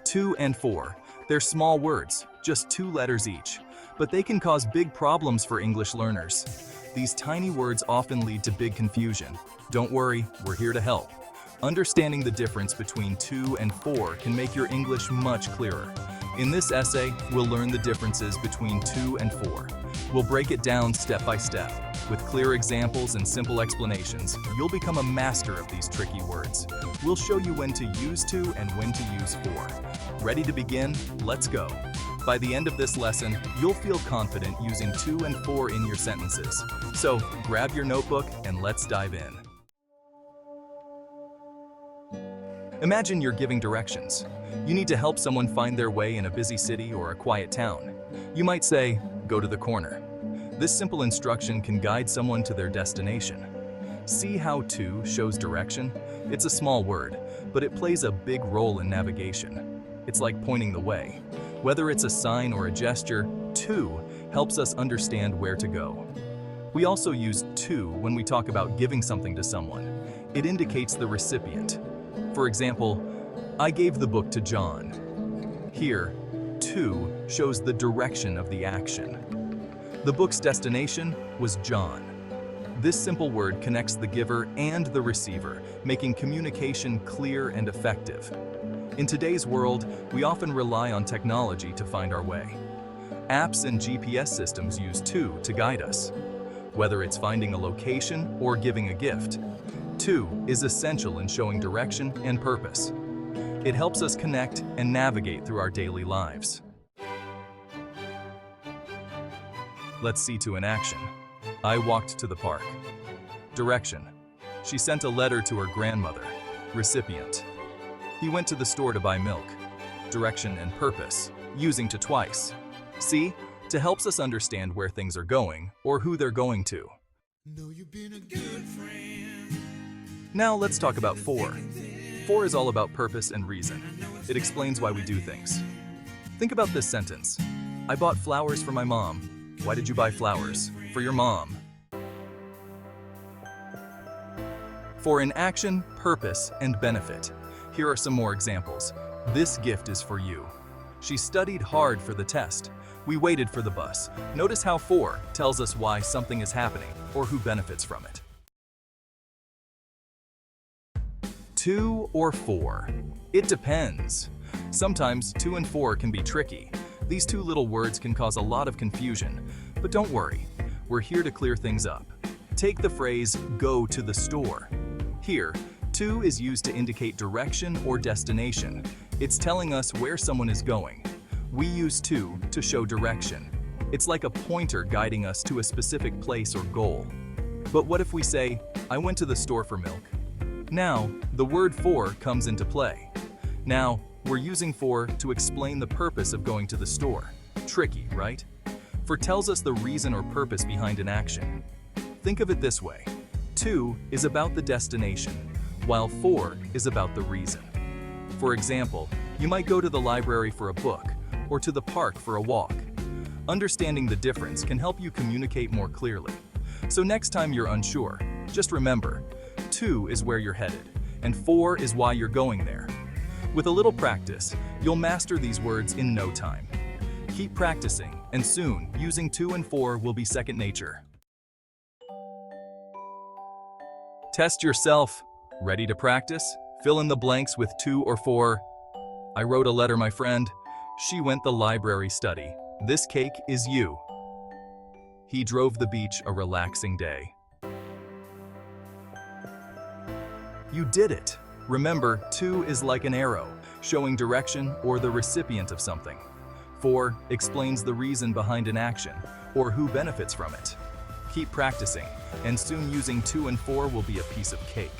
To and for. They're small words, just 2 letters each, but they can cause big problems for English learners. These tiny words often lead to big confusion. Don't worry, we're here to help. Understanding the difference between to and for can make your English much clearer. In this essay, we'll learn the differences between to and for. We'll break it down step by step. With clear examples and simple explanations, you'll become a master of these tricky words. We'll show you when to use to and when to use for. Ready to begin? Let's go. By the end of this lesson, you'll feel confident using to and for in your sentences. So, grab your notebook and let's dive in. Imagine you're giving directions. You need to help someone find their way in a busy city or a quiet town. You might say, go to the corner. This simple instruction can guide someone to their destination. See how to shows direction? It's a small word, but it plays a big role in navigation. It's like pointing the way. Whether it's a sign or a gesture, to helps us understand where to go. We also use to when we talk about giving something to someone. It indicates the recipient. For example, I gave the book to John. Here, to shows the direction of the action. The book's destination was John. This simple word connects the giver and the receiver, making communication clear and effective. In today's world, we often rely on technology to find our way. Apps and GPS systems use to guide us. Whether it's finding a location or giving a gift, to is essential in showing direction and purpose. It helps us connect and navigate through our daily lives. Let's see to in action. I walked to the park. Direction. She sent a letter to her grandmother. Recipient. He went to the store to buy milk. Direction and purpose. Using to twice. See, to helps us understand where things are going or who they're going to. Know you've been a good friend. Now let's talk about for. For is all about purpose and reason. It explains why we do things. Think about this sentence. I bought flowers for my mom. Why did you buy flowers? For your mom. For in action, purpose, and benefit. Here are some more examples. This gift is for you. She studied hard for the test. We waited for the bus. Notice how for tells us why something is happening or who benefits from it. To or for. It depends. Sometimes to and for can be tricky. These 2 little words can cause a lot of confusion, but don't worry, we're here to clear things up. Take the phrase, go to the store. Here, to is used to indicate direction or destination. It's telling us where someone is going. We use to show direction. It's like a pointer guiding us to a specific place or goal. But what if we say, I went to the store for milk? Now, the word for comes into play. Now, we're using for to explain the purpose of going to the store. Tricky, right? For tells us the reason or purpose behind an action. Think of it this way. To is about the destination, while for is about the reason. For example, you might go to the library for a book or to the park for a walk. Understanding the difference can help you communicate more clearly. So next time you're unsure, just remember, to is where you're headed, and for is why you're going there. With a little practice, you'll master these words in no time. Keep practicing, and soon, using to and for will be second nature. Test yourself. Ready to practice? Fill in the blanks with to or for. I wrote a letter, my friend. She went the library study. This cake is you. He drove the beach a relaxing day. You did it. Remember, to is like an arrow, showing direction or the recipient of something. For explains the reason behind an action or who benefits from it. Keep practicing, and soon using to and for will be a piece of cake.